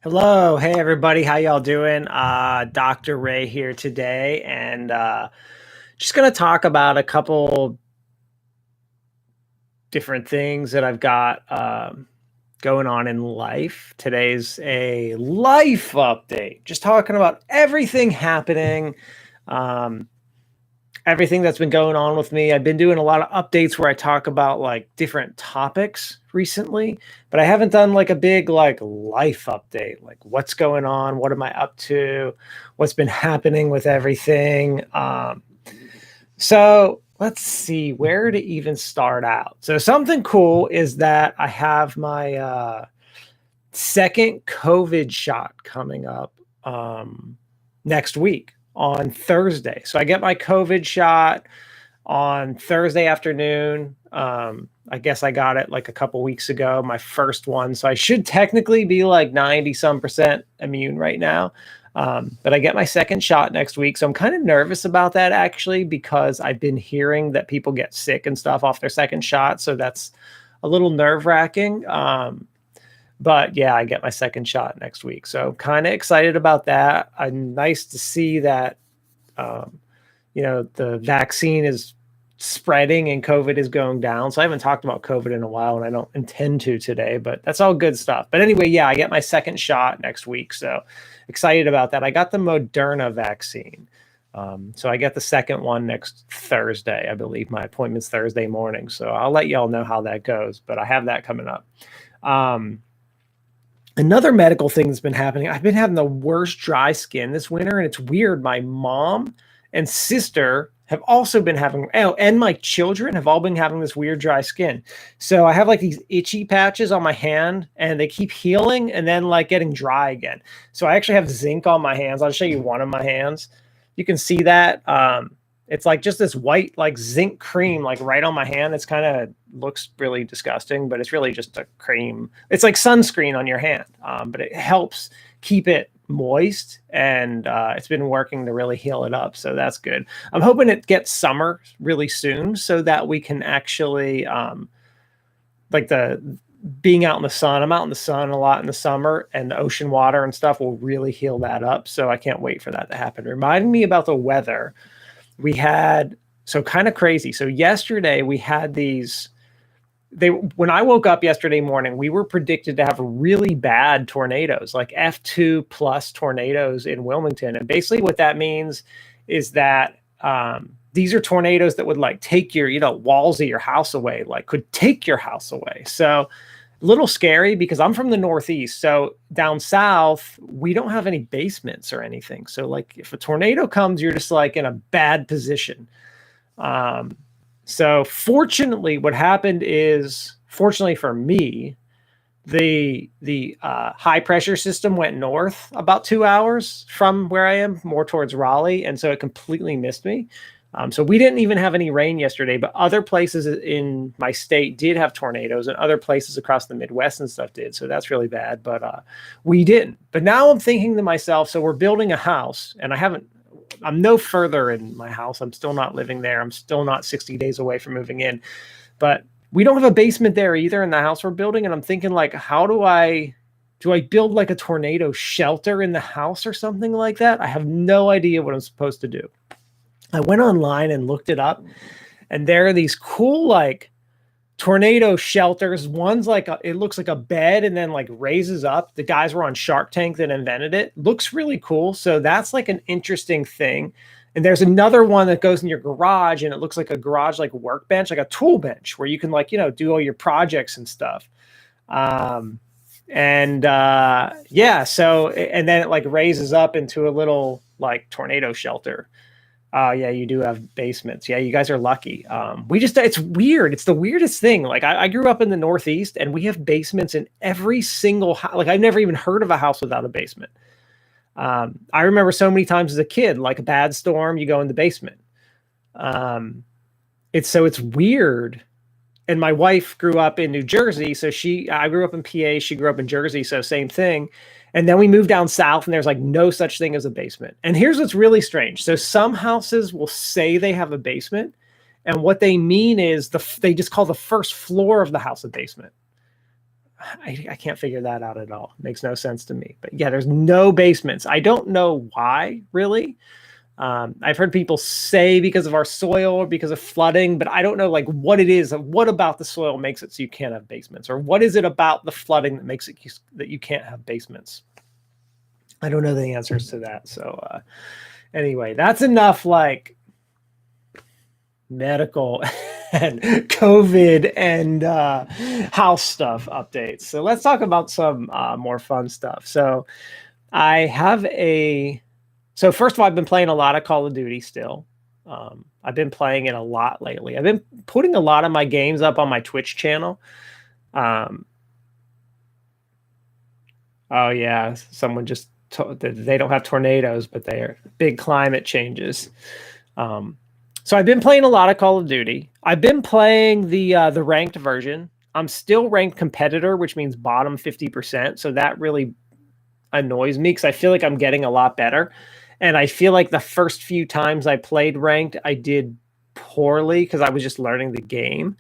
Hello, hey everybody, how y'all doing? Dr. Ray here today, and just gonna talk about a couple different things that I've got going on in life. Today's a life update, just talking about everything happening, um, everything that's been going on with me. I've been doing a lot of updates where I talk about like different topics recently, but I haven't done like a big like life update, like what's going on, what am I up to, what's been happening with everything. So let's see where to even start out. So something cool is that I have my second COVID shot coming up next week on Thursday. So I get my COVID shot on Thursday afternoon. I guess I got it like a couple weeks ago, my first one. So I should technically be like 90 some percent immune right now. But I get my second shot next week. So I'm kind of nervous about that actually, because I've been hearing that people get sick and stuff off their second shot. So that's a little nerve wracking. But yeah, I get my second shot next week. So kind of excited about that. Nice to see that, the vaccine is spreading and COVID is going down. So I haven't talked about COVID in a while and I don't intend to today, but that's all good stuff. But anyway, yeah, I get my second shot next week. So excited about that. I got the Moderna vaccine. So I get the second one next Thursday. I believe my appointment's Thursday morning. So I'll let y'all know how that goes, but I have that coming up. Another medical thing that's been happening, I've been having the worst dry skin this winter, and it's weird. My mom and sister have also been having, and my children have all been having this weird dry skin. So I have like these itchy patches on my hand, and they keep healing and then like getting dry again. So I actually have zinc on my hands. I'll show you one of my hands. You can see that. It's like just this white like zinc cream like right on my hand. It's kind of looks really disgusting, but it's really just a cream. It's like sunscreen on your hand, but it helps keep it moist, and it's been working to really heal it up. So that's good. I'm hoping it gets summer really soon so that we can actually like the being out in the sun. I'm out in the sun a lot in the summer, and the ocean water and stuff will really heal that up. So I can't wait for that to happen. Reminding me about the weather. We had so kind of crazy. So yesterday we had these. When I woke up yesterday morning, we were predicted to have really bad tornadoes, like F2 plus tornadoes in Wilmington. And basically, what that means is that these are tornadoes that would like take your, walls of your house away, like could take your house away. So a little scary because I'm from the Northeast. So down south, we don't have any basements or anything. So like if a tornado comes, you're just like in a bad position. So fortunately, what happened is, fortunately for me, the high pressure system went north about 2 hours from where I am, more towards Raleigh, and so it completely missed me. So we didn't even have any rain yesterday, but other places in my state did have tornadoes, and other places across the Midwest and stuff did. So that's really bad, but we didn't. But now I'm thinking to myself, so we're building a house, and I'm no further in my house. I'm still not living there. I'm still not 60 days away from moving in, but we don't have a basement there either in the house we're building. And I'm thinking like, how do I build like a tornado shelter in the house or something like that? I have no idea what I'm supposed to do. I went online and looked it up, and there are these cool like tornado shelters. One's like it looks like a bed and then like raises up. The guys were on Shark Tank that invented it. Looks really cool. So that's like an interesting thing. And there's another one that goes in your garage, and it looks like a garage like workbench, like a tool bench where you can like do all your projects and stuff. Yeah, so and then it like raises up into a little like tornado shelter. Yeah, you do have basements. Yeah, you guys are lucky. It's weird. It's the weirdest thing. Like I grew up in the Northeast, and we have basements in every single house. Like I've never even heard of a house without a basement. I remember so many times as a kid, like a bad storm, you go in the basement. It's weird. And my wife grew up in New Jersey, so I grew up in PA. She grew up in Jersey, so same thing. And then we moved down south, and there's like no such thing as a basement. And here's what's really strange. So some houses will say they have a basement, and what they mean is they just call the first floor of the house a basement. I can't figure that out at all. It makes no sense to me. But yeah, there's no basements. I don't know why, really. I've heard people say because of our soil or because of flooding, but I don't know like what it is. What about the soil makes it so you can't have basements, or what is it about the flooding that makes it that you can't have basements? I don't know the answers to that. So anyway, that's enough like medical and COVID and house stuff updates. So let's talk about some more fun stuff. So I have so first of all, I've been playing a lot of Call of Duty still. I've been playing it a lot lately. I've been putting a lot of my games up on my Twitch channel. Oh yeah, someone just they don't have tornadoes, but they are big climate changes. So I've been playing a lot of Call of Duty. I've been playing the ranked version. I'm still ranked competitor, which means bottom 50%. So that really annoys me because I feel like I'm getting a lot better. And I feel like the first few times I played ranked, I did poorly because I was just learning the game.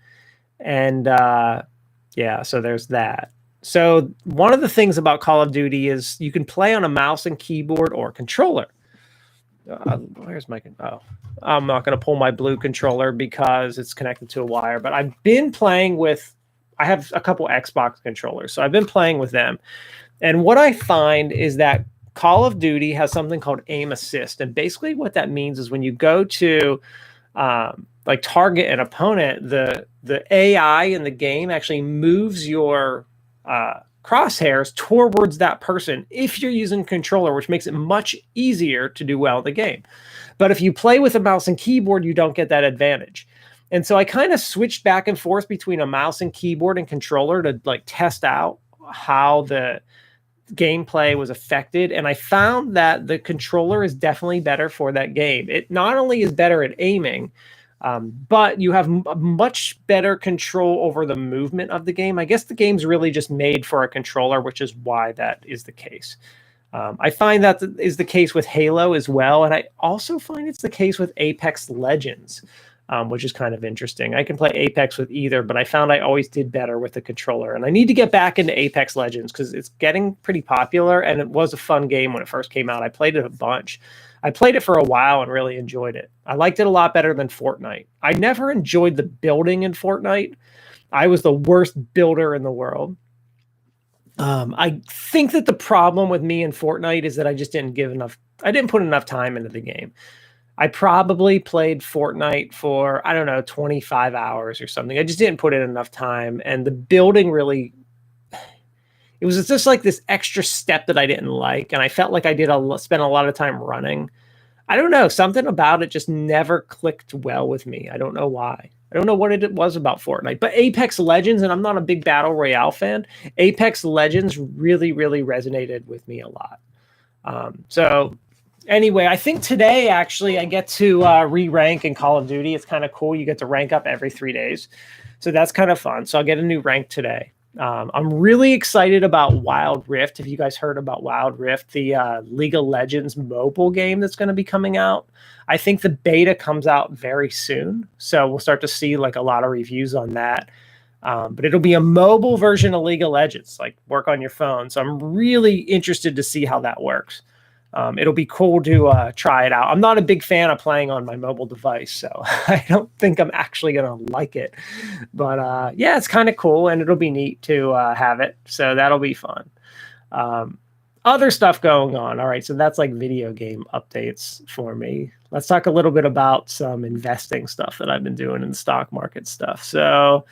And yeah, so there's that. So one of the things about Call of Duty is you can play on a mouse and keyboard or controller. Where's my... Oh, I'm not going to pull my blue controller because it's connected to a wire. But I've been playing with... I have a couple Xbox controllers, so I've been playing with them. And what I find is that Call of Duty has something called aim assist. And basically what that means is when you go to like target an opponent, the AI in the game actually moves your crosshairs towards that person if you're using a controller, which makes it much easier to do well in the game. But if you play with a mouse and keyboard, you don't get that advantage. And so I kind of switched back and forth between a mouse and keyboard and controller to like test out how the gameplay was affected, and I found that the controller is definitely better for that game. It not only is better at aiming, but you have much better control over the movement of the game. I guess the game's really just made for a controller, which is why that is the case. I find that is the case with Halo as well, and I also find it's the case with Apex Legends. Which is kind of interesting. I can play Apex with either, but I found I always did better with the controller. And I need to get back into Apex Legends because it's getting pretty popular, and it was a fun game when it first came out. I played it a bunch. I played it for a while and really enjoyed it. I liked it a lot better than Fortnite. I never enjoyed the building in Fortnite. I was the worst builder in the world. I think that the problem with me in Fortnite is that I just didn't put enough time into the game. I probably played Fortnite for, I don't know, 25 hours or something. I just didn't put in enough time. And the building really, it was just like this extra step that I didn't like. And I felt like I spent a lot of time running. I don't know. Something about it just never clicked well with me. I don't know why. I don't know what it was about Fortnite. But Apex Legends, and I'm not a big Battle Royale fan, Apex Legends really, really resonated with me a lot. So anyway, I think today, actually, I get to re-rank in Call of Duty. It's kind of cool. You get to rank up every 3 days. So that's kind of fun. So I'll get a new rank today. I'm really excited about Wild Rift. Have you guys heard about Wild Rift, the League of Legends mobile game that's going to be coming out? I think the beta comes out very soon. So we'll start to see like a lot of reviews on that. But it'll be a mobile version of League of Legends, like work on your phone. So I'm really interested to see how that works. It'll be cool to try it out. I'm not a big fan of playing on my mobile device, so I don't think I'm actually going to like it. But yeah, it's kind of cool, and it'll be neat to have it. So that'll be fun. Other stuff going on. All right, so that's like video game updates for me. Let's talk a little bit about some investing stuff that I've been doing in the stock market stuff. So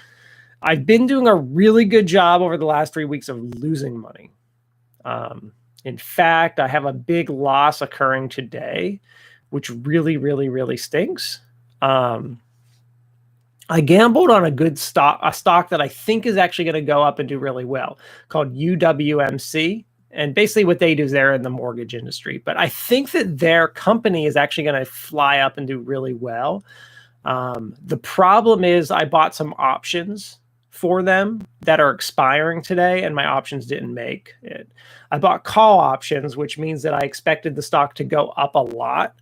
I've been doing a really good job over the last 3 weeks of losing money. In fact, I have a big loss occurring today, which really, really, really stinks. I gambled on a stock that I think is actually going to go up and do really well, called UWMC. And basically what they do is they're in the mortgage industry. But I think that their company is actually going to fly up and do really well. The problem is I bought some options for them that are expiring today, and my options didn't make it. I bought call options, which means that I expected the stock to go up a lot.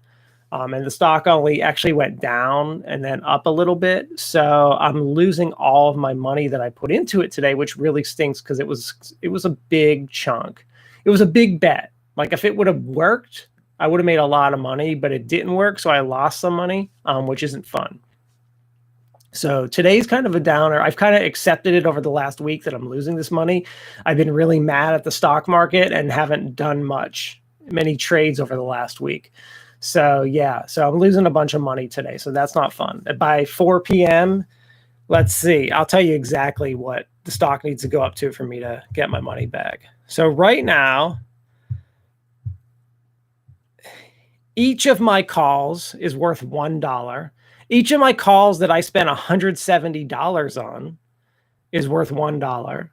And the stock only actually went down and then up a little bit. So I'm losing all of my money that I put into it today, which really stinks because it was a big chunk. It was a big bet. Like if it would have worked, I would have made a lot of money, but it didn't work. So I lost some money, which isn't fun. So today's kind of a downer. I've kind of accepted it over the last week that I'm losing this money. I've been really mad at the stock market and haven't done many trades over the last week. So yeah, so I'm losing a bunch of money today. So that's not fun. By 4 p.m., let's see. I'll tell you exactly what the stock needs to go up to for me to get my money back. So right now, each of my calls is worth $1. Each of my calls that I spent $170 on is worth $1.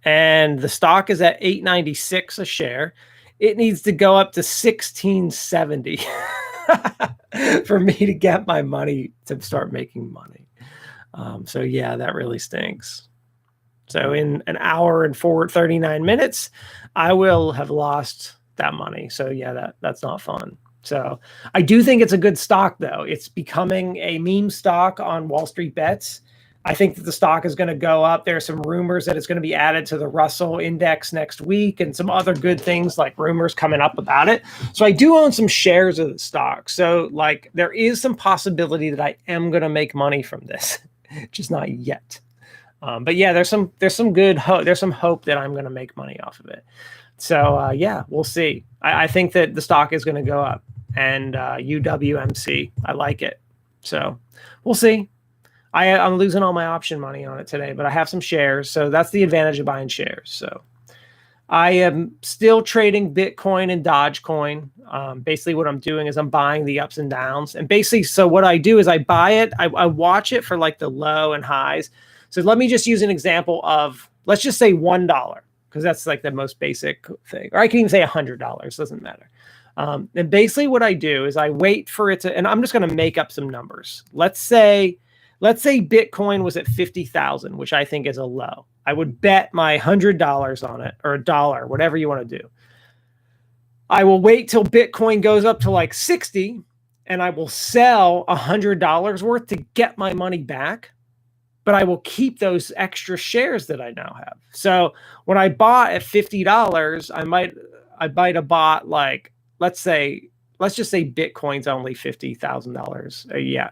And the stock is at $8.96 a share. It needs to go up to $16.70 for me to get my money to start making money. So yeah, that really stinks. So in an hour and 39 minutes, I will have lost that money. So yeah, that's not fun. So I do think it's a good stock, though. It's becoming a meme stock on Wall Street Bets. I think that the stock is going to go up. There are some rumors that it's going to be added to the Russell Index next week and some other good things like rumors coming up about it. So I do own some shares of the stock. So like there is some possibility that I am going to make money from this, just not yet. But yeah, there's some good hope. There's some hope that I'm going to make money off of it. So yeah, we'll see. I think that the stock is going to go up, and UWMC, I like it. So we'll see. I'm losing all my option money on it today, but I have some shares. So that's the advantage of buying shares. So I am still trading Bitcoin and Dogecoin. Basically what I'm doing is I'm buying the ups and downs. And basically, so what I do is I buy it. I watch it for like the low and highs. So let me just use an example of, let's just say $1, because that's like the most basic thing. Or I can even say $100, doesn't matter. And basically what I do is I wait for it to, and I'm just going to make up some numbers. Let's say Bitcoin was at 50,000, which I think is a low. I would bet my $100 on it, or $1, whatever you want to do. I will wait till Bitcoin goes up to like 60, and I will sell $100 worth to get my money back. But I will keep those extra shares that I now have. So when I bought at $50, I might have bought like, let's just say Bitcoin's only $50,000. Yeah,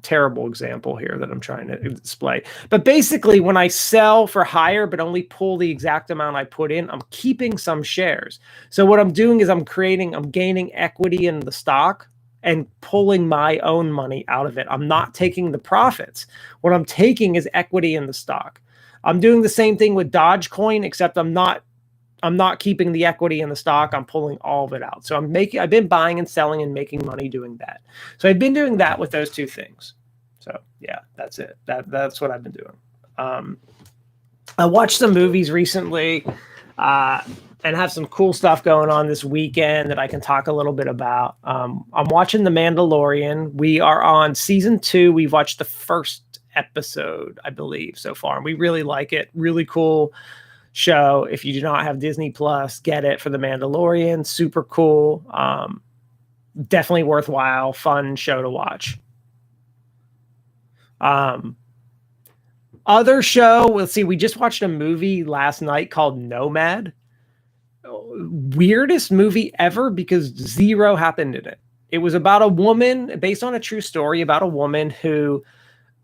terrible example here that I'm trying to display. But basically, when I sell for higher but only pull the exact amount I put in, I'm keeping some shares. So what I'm doing is I'm gaining equity in the stock and pulling my own money out of it. I'm not taking the profits. What I'm taking is equity in the stock. I'm doing the same thing with Dogecoin, except I'm not keeping the equity in the stock. I'm pulling all of it out. So I've been buying and selling and making money doing that. So I've been doing that with those two things. So yeah, that's it. That's what I've been doing. I watched some movies recently, and have some cool stuff going on this weekend that I can talk a little bit about. I'm watching The Mandalorian. We are on season 2. We've watched the first episode, I believe, so far, and we really like it. Really cool show. If you do not have Disney Plus, get it for The Mandalorian. Super cool. Definitely worthwhile, fun show to watch. Other show, let's see, we just watched a movie last night called Nomad. Weirdest movie ever because zero happened in it. It was about a woman, based on a true story about a woman who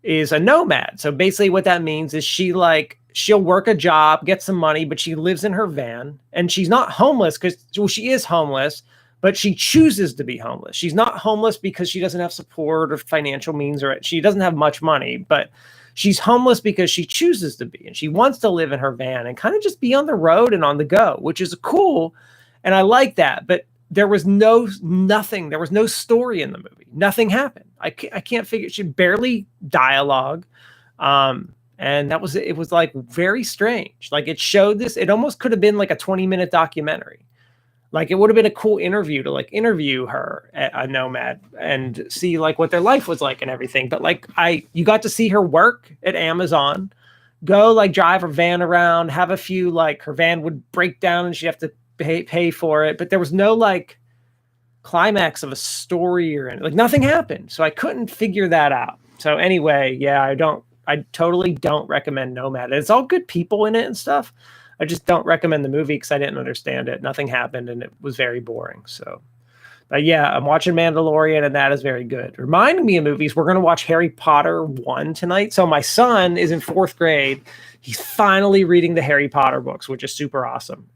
is a nomad. So basically what that means is she'll work a job, get some money, but she lives in her van, and she's not homeless because she is homeless, but she chooses to be homeless. She's not homeless because she doesn't have support or financial means, or she doesn't have much money, but she's homeless because she chooses to be, and she wants to live in her van and kind of just be on the road and on the go, which is cool. And I like that, but there was nothing. There was no story in the movie. Nothing happened. I can't figure. She barely dialogue. And it was like very strange. Like it showed this, it almost could have been like a 20-minute documentary. Like it would have been a cool interview to like interview her at a nomad and see like what their life was like and everything. But like you got to see her work at Amazon, go like drive her van around, have a few, like her van would break down and she'd have to pay for it. But there was no like climax of a story or like nothing happened. So I couldn't figure that out. So anyway, yeah, I totally don't recommend Nomad. It's all good people in it and stuff. I just don't recommend the movie because I didn't understand it. Nothing happened and it was very boring. So, but yeah, I'm watching Mandalorian and that is very good. Reminding me of movies, we're going to watch Harry Potter 1 tonight. So my son is in 4th grade. He's finally reading the Harry Potter books, which is super awesome.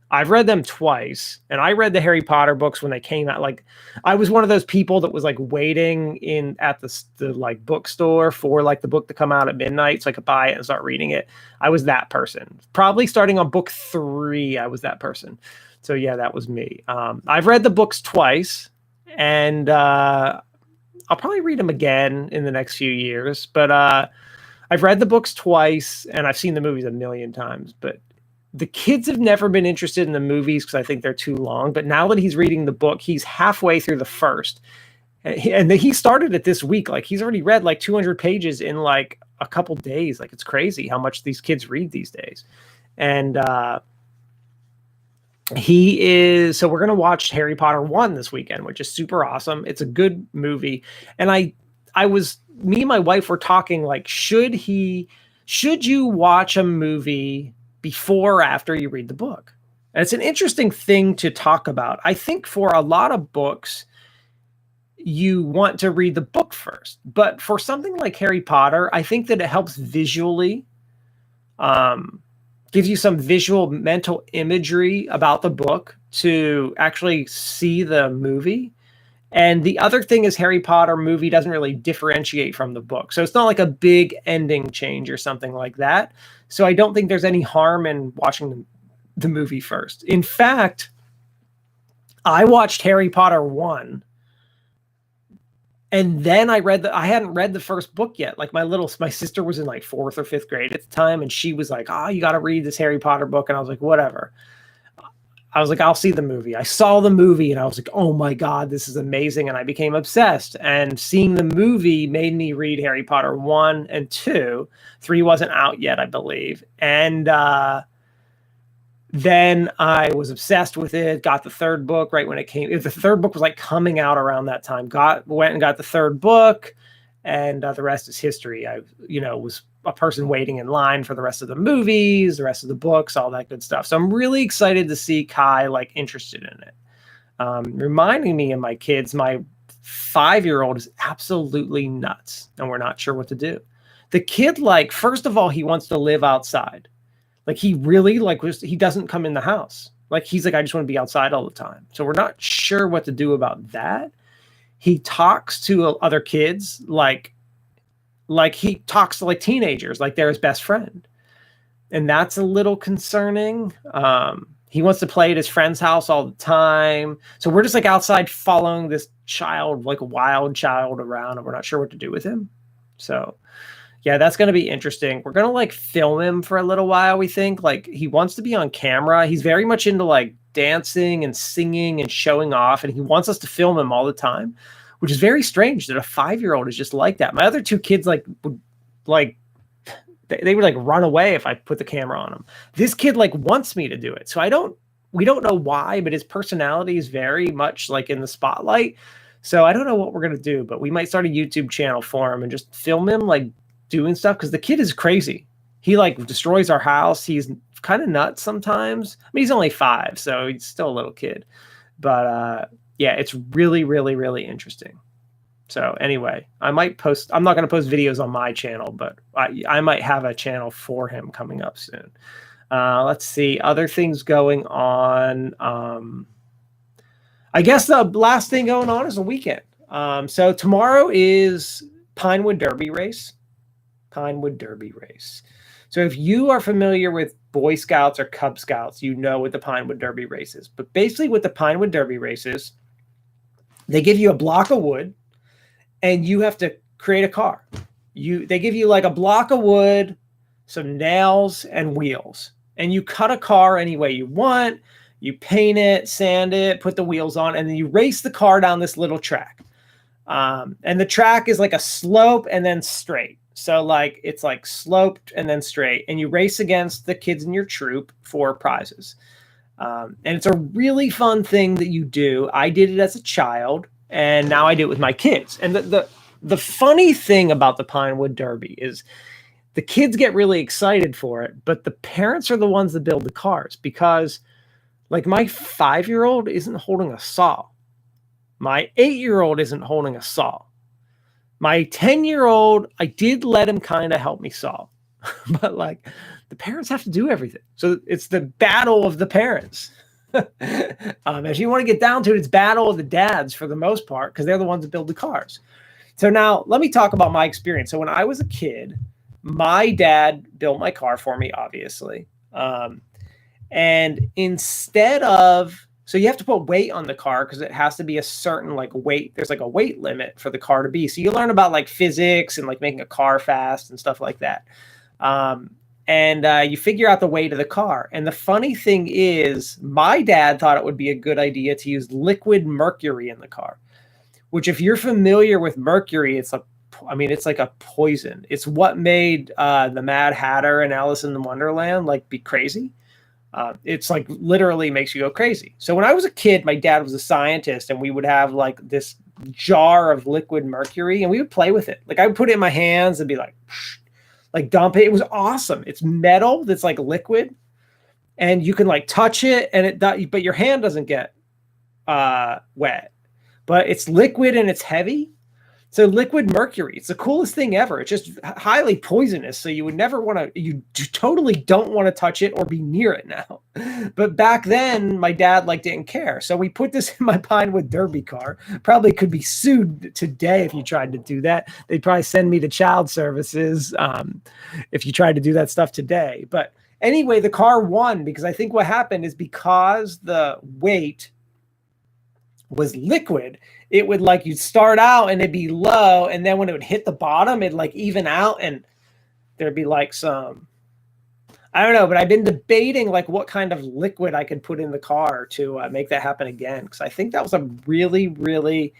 I've read them twice, and I read the Harry Potter books when they came out. Like, I was one of those people that was like waiting at the like bookstore for like the book to come out at midnight so I could buy it and start reading it. I was that person. Probably starting on book 3, I was that person. So yeah, that was me. I've read the books twice, and I'll probably read them again in the next few years. But I've read the books twice, and I've seen the movies a million times. But the kids have never been interested in the movies because I think they're too long. But now that he's reading the book, he's halfway through the first. And he started it this week. Like, he's already read like 200 pages in like a couple days. Like, it's crazy how much these kids read these days. And so we're going to watch Harry Potter 1 this weekend, which is super awesome. It's a good movie. And me and my wife were talking like, should you watch a movie before or after you read the book? And it's an interesting thing to talk about. I think for a lot of books, you want to read the book first. But for something like Harry Potter, I think that it helps visually, gives you some visual mental imagery about the book to actually see the movie. And the other thing is Harry Potter movie doesn't really differentiate from the book. So it's not like a big ending change or something like that. So I don't think there's any harm in watching the movie first. In fact, I watched Harry Potter 1 and then I hadn't read the first book yet. Like my sister was in like 4th or 5th grade at the time. And she was like, you got to read this Harry Potter book. And I was like, whatever. I was like, I'll see the movie. I saw the movie and I was like, oh my God, this is amazing. And I became obsessed, and seeing the movie made me read Harry Potter 1 and 2. 3 wasn't out yet, I believe. And then I was obsessed with it, got the 3rd book right when it came. The 3rd book was like coming out around that time. Went and got the 3rd book, and the rest is history. I, was a person waiting in line for the rest of the movies, the rest of the books, all that good stuff. So I'm really excited to see Kai like interested in it. Reminding me of my kids, my 5-year-old is absolutely nuts, and we're not sure what to do. The kid, like, first of all, he wants to live outside. Like, he really he doesn't come in the house. Like, he's like, I just want to be outside all the time. So we're not sure what to do about that. He talks to other kids like he talks to like teenagers, like they're his best friend. And that's a little concerning. He wants to play at his friend's house all the time. So we're just like outside following this child, like a wild child around, and we're not sure what to do with him. So yeah, that's going to be interesting. We're going to like film him for a little while. We think like he wants to be on camera. He's very much into like dancing and singing and showing off. And he wants us to film him all the time, which is very strange that a 5-year-old is just like that. My other 2 kids would like run away if I put the camera on them. This kid like wants me to do it. So we don't know why, but his personality is very much like in the spotlight. So I don't know what we're going to do, but we might start a YouTube channel for him and just film him like doing stuff. Cause the kid is crazy. He like destroys our house. He's kind of nuts sometimes. I mean, he's only 5, so he's still a little kid, but, yeah, it's really, really, really interesting. So anyway, I'm not going to post videos on my channel, but I might have a channel for him coming up soon. Let's see other things going on. I guess the last thing going on is the weekend. So tomorrow is Pinewood Derby race. So if you are familiar with Boy Scouts or Cub Scouts, you know what the Pinewood Derby race is. But basically what the Pinewood Derby race is, they give you a block of wood and you have to create a car. They give you like a block of wood, some nails and wheels, and you cut a car any way you want. You paint it, sand it, put the wheels on, and then you race the car down this little track. And the track is like a slope and then straight. So like it's like sloped and then straight, and you race against the kids in your troop for prizes. And it's a really fun thing that you do. I did it as a child, and now I do it with my kids. And the funny thing about the Pinewood Derby is the kids get really excited for it, but the parents are the ones that build the cars, because like my 5-year-old isn't holding a saw. My 8-year-old isn't holding a saw. My 10-year-old, I did let him kind of help me saw, but like the parents have to do everything. So it's the battle of the parents. If you want to get down to it, it's battle of the dads for the most part, because they're the ones that build the cars. So now let me talk about my experience. So when I was a kid, my dad built my car for me, obviously. And instead of, so you have to put weight on the car because it has to be a certain like weight. There's like a weight limit for the car to be. So you learn about like physics and like making a car fast and stuff like that. And you figure out the weight of the car. And the funny thing is, my dad thought it would be a good idea to use liquid mercury in the car, which if you're familiar with mercury, it's like a poison. It's what made the Mad Hatter and Alice in Wonderland like be crazy. It's like literally makes you go crazy. So when I was a kid, my dad was a scientist, and we would have like this jar of liquid mercury, and we would play with it. Like I would put it in my hands and be like dump it. It was awesome. It's metal that's like liquid, and you can like touch it, and but your hand doesn't get wet. But it's liquid and it's heavy. So liquid mercury, it's the coolest thing ever. It's just highly poisonous. So you would never want to, you totally don't want to touch it or be near it now. But back then, my dad like didn't care. So we put this in my Pinewood Derby car. Probably could be sued today if you tried to do that. They'd probably send me to child services if you tried to do that stuff today. But anyway, the car won, because I think what happened is because the weight was liquid, it would like, you'd start out and it'd be low, and then when it would hit the bottom, it'd like even out, and there'd be like some, I don't know, but I've been debating like what kind of liquid I could put in the car to make that happen again, because I think that was a really, really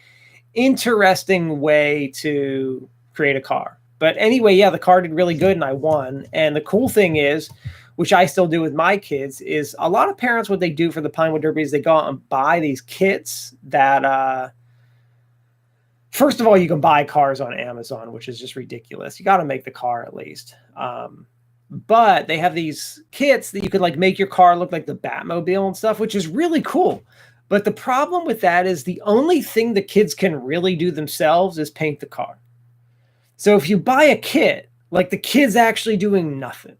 interesting way to create a car. But anyway, yeah, the car did really good and I won. And the cool thing is, which I still do with my kids, is a lot of parents, what they do for the Pinewood Derby is they go out and buy these kits that, first of all, you can buy cars on Amazon, which is just ridiculous. You got to make the car at least. But they have these kits that you could like make your car look like the Batmobile and stuff, which is really cool. But the problem with that is the only thing the kids can really do themselves is paint the car. So if you buy a kit, like the kid's actually doing nothing.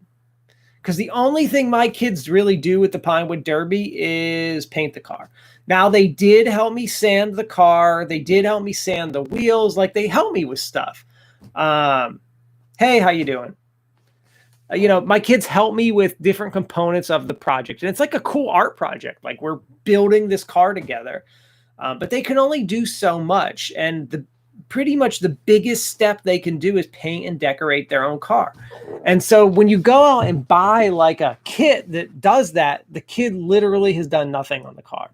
Because the only thing my kids really do with the Pinewood Derby is paint the car. Now, they did help me sand the car. They did help me sand the wheels. Like, they help me with stuff. Hey, how you doing? My kids help me with different components of the project. And it's like a cool art project. Like, we're building this car together. But they can only do so much. And pretty much the biggest step they can do is paint and decorate their own car. And so when you go out and buy like a kit that does that, the kid literally has done nothing on the car.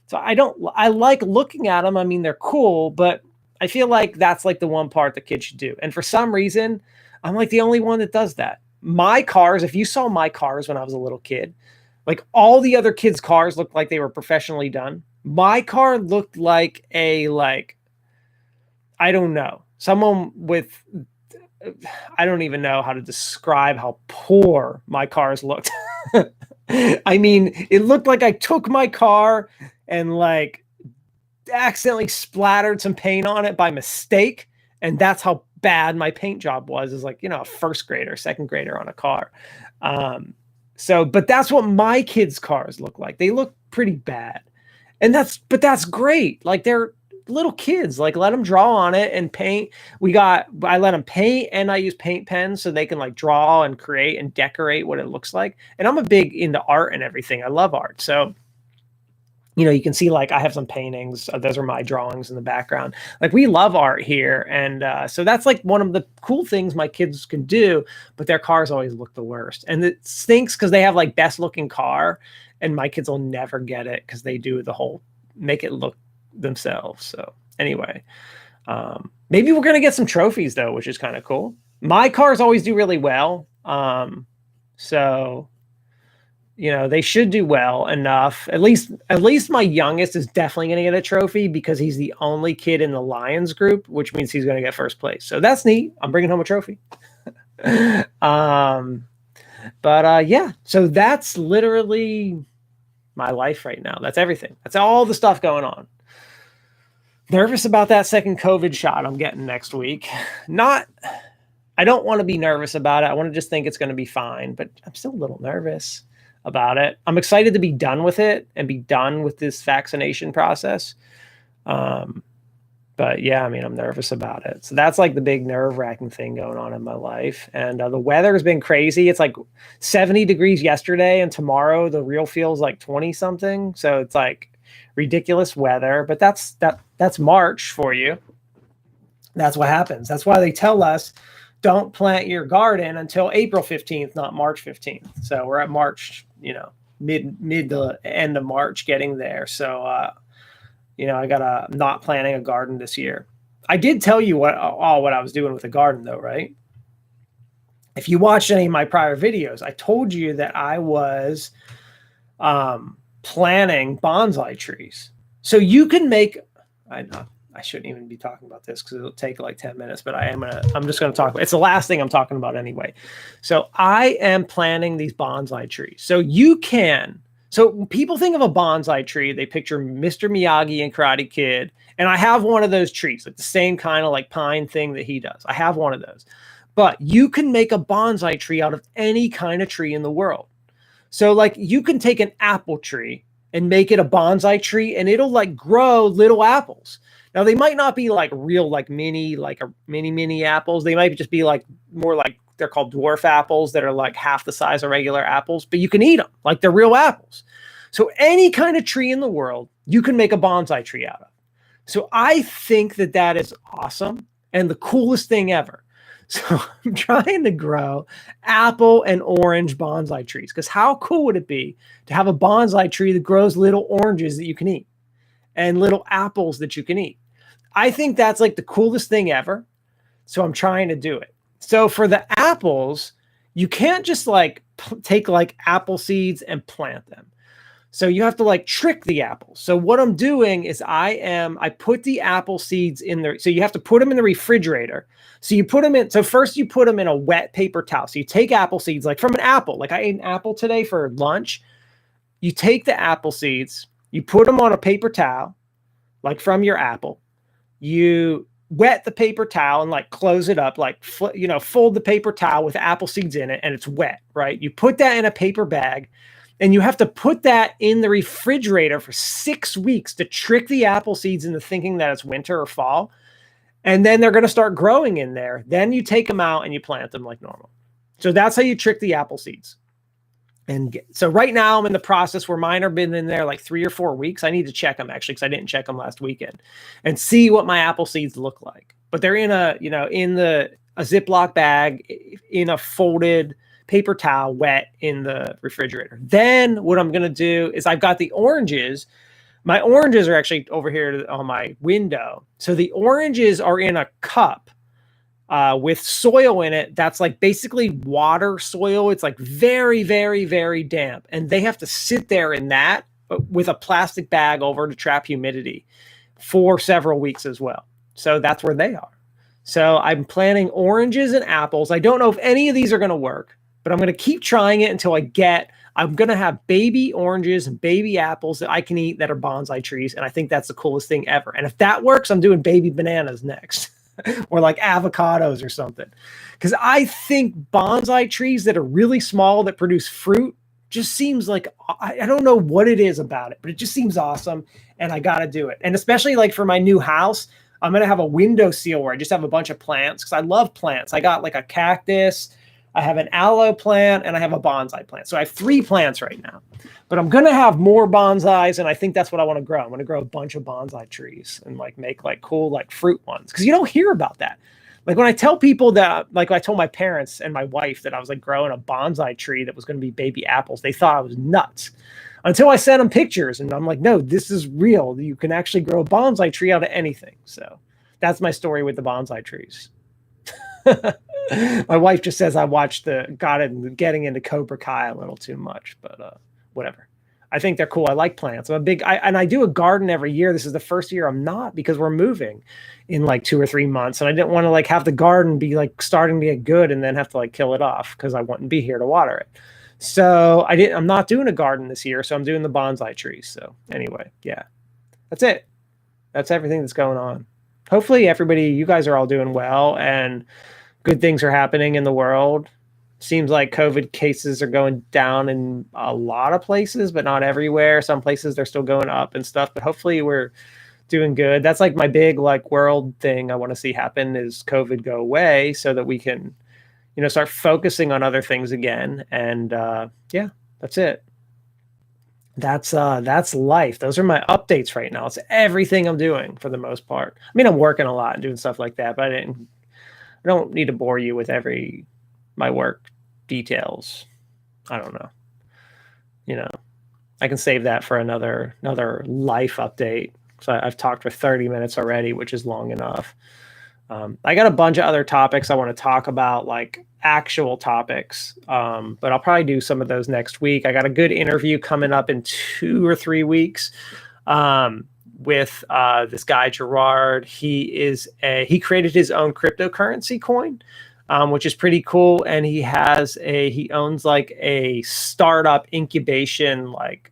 So I like looking at them. I mean, they're cool, but I feel like that's like the one part the kid should do. And for some reason, I'm like the only one that does that. My cars, if you saw my cars when I was a little kid, like all the other kids' cars looked like they were professionally done. My car looked like I don't know, someone with, I don't even know how to describe how poor my cars looked. I mean, it looked like I took my car and like accidentally splattered some paint on it by mistake. And that's how bad my paint job was, is like, a first grader, second grader on a car. But that's what my kids' cars look like. They look pretty bad. And that's great. Like, they're little kids, like let them draw on it and paint. I let them paint, and I use paint pens so they can like draw and create and decorate what it looks like. And I'm a big into art and everything. I love art. So, you can see like I have some paintings. Those are my drawings in the background. Like, we love art here. And so that's like one of the cool things my kids can do, but their cars always look the worst. And it stinks because they have like best looking car, and my kids will never get it because they do the whole make it look themselves. So anyway, maybe we're gonna get some trophies though, which is kind of cool. My cars always do really well, so they should do well enough. At least my youngest is definitely going to get a trophy because he's the only kid in the Lions group, which means he's going to get first place. So that's neat. I'm bringing home a trophy. Yeah, so that's literally my life right now. That's everything. That's all the stuff going on. Nervous about that second COVID shot I'm getting next week. I don't want to be nervous about it. I want to just think it's going to be fine, but I'm still a little nervous about it. I'm excited to be done with it and be done with this vaccination process. But yeah, I mean, I'm nervous about it. So that's like the big nerve-wracking thing going on in my life. And the weather has been crazy. It's like 70 degrees yesterday, and tomorrow the real feels like 20 something. So it's like ridiculous weather. But that's March for you. That's what happens. That's why they tell us don't plant your garden until April 15th, not March 15th. So we're at March, mid to end of March, getting there. So I not planning a garden this year. I did tell you what I was doing with the garden though, right? If you watched any of my prior videos, I told you that I was planting bonsai trees. So you can make, I shouldn't even be talking about this because it'll take like 10 minutes, but I'm just going to talk about, it's the last thing I'm talking about anyway. So I am planting these bonsai trees. So people think of a bonsai tree, they picture Mr. Miyagi and Karate Kid, and I have one of those trees, like the same kind of like pine thing that he does. I have one of those. But you can make a bonsai tree out of any kind of tree in the world. So like you can take an apple tree and make it a bonsai tree, and it'll like grow little apples. Now they might not be like real, like mini apples. They might just be like more like, they're called dwarf apples that are like half the size of regular apples, but you can eat them like they're real apples. So any kind of tree in the world, you can make a bonsai tree out of. So I think that is awesome and the coolest thing ever. So I'm trying to grow apple and orange bonsai trees, because how cool would it be to have a bonsai tree that grows little oranges that you can eat and little apples that you can eat? I think that's like the coolest thing ever. So I'm trying to do it. So for the apples, you can't just like take like apple seeds and plant them. So you have to like trick the apples. So what I'm doing is I put the apple seeds in there. So you have to put them in the refrigerator. So you put them in. So first you put them in a wet paper towel. So you take apple seeds, like from an apple, like I ate an apple today for lunch. You take the apple seeds, you put them on a paper towel, like from your apple. You wet the paper towel and like close it up, like, fold the paper towel with apple seeds in it, and it's wet, right? You put that in a paper bag, and you have to put that in the refrigerator for 6 weeks to trick the apple seeds into thinking that it's winter or fall. And then they're going to start growing in there. Then you take them out and you plant them like normal. So that's how you trick the apple seeds. And so right now I'm in the process where mine have been in there like 3 or 4 weeks. I need to check them actually, because I didn't check them last weekend, and see what my apple seeds look like. But they're in a Ziploc bag in a folded paper towel, wet in the refrigerator. Then what I'm going to do is I've got the oranges. My oranges are actually over here on my window. So the oranges are in a cup with soil in it. That's like basically water soil. It's like very, very, very damp. And they have to sit there in that with a plastic bag over to trap humidity for several weeks as well. So that's where they are. So I'm planting oranges and apples. I don't know if any of these are going to work, but I'm going to keep trying it until I'm going to have baby oranges and baby apples that I can eat that are bonsai trees. And I think that's the coolest thing ever. And if that works, I'm doing baby bananas next. Or like avocados or something. Because I think bonsai trees that are really small that produce fruit just seems like, I don't know what it is about it, but it just seems awesome. And I got to do it. And especially like for my new house, I'm going to have a window seal where I just have a bunch of plants, because I love plants. I got like a cactus, I have an aloe plant, and I have a bonsai plant. So I have 3 plants right now, but I'm going to have more bonsais. And I think that's what I want to grow. I'm going to grow a bunch of bonsai trees and like make like cool, like fruit ones. Cause you don't hear about that. Like when I tell people that, like I told my parents and my wife that I was like growing a bonsai tree that was going to be baby apples, they thought I was nuts until I sent them pictures. And I'm like, no, this is real. You can actually grow a bonsai tree out of anything. So that's my story with the bonsai trees. My wife just says I watched getting into Cobra Kai a little too much, but whatever. I think they're cool. I like plants. And I do a garden every year. This is the first year I'm not, because we're moving in like 2 or 3 months. And I didn't want to like have the garden be like starting to get good and then have to like kill it off, because I wouldn't be here to water it. So I'm not doing a garden this year. So I'm doing the bonsai trees. So anyway, yeah, that's it. That's everything that's going on. Hopefully you guys are all doing well and good things are happening in the world. Seems like COVID cases are going down in a lot of places, but not everywhere. Some places they're still going up and stuff, but hopefully we're doing good. That's like my big like world thing I want to see happen, is COVID go away so that we can, start focusing on other things again. And yeah, that's it. That's life. Those are my updates right now. It's everything I'm doing for the most part. I mean, I'm working a lot and doing stuff like that, but I don't need to bore you with my work details. I don't know. I can save that for another life update. So I've talked for 30 minutes already, which is long enough. I got a bunch of other topics I want to talk about, like actual topics. But I'll probably do some of those next week. I got a good interview coming up in 2 or 3 weeks with this guy, Gerard. He created his own cryptocurrency coin, which is pretty cool. And he owns like a startup incubation, like,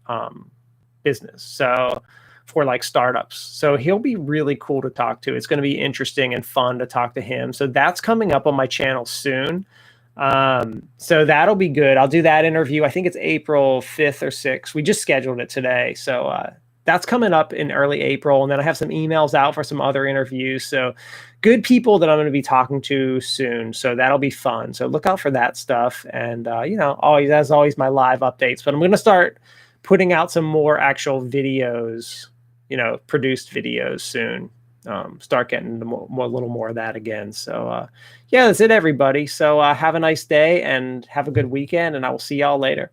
business. So for like startups. So he'll be really cool to talk to. It's going to be interesting and fun to talk to him. So that's coming up on my channel soon. So that'll be good. I'll do that interview. I think it's April 5th or 6th. We just scheduled it today. So, that's coming up in early April. And then I have some emails out for some other interviews. So good people that I'm going to be talking to soon. So that'll be fun. So look out for that stuff. And, as always, my live updates, but I'm going to start putting out some more actual videos, produced videos soon. Start getting a little more of that again. So, yeah, that's it, everybody. So have a nice day and have a good weekend, and I will see y'all later.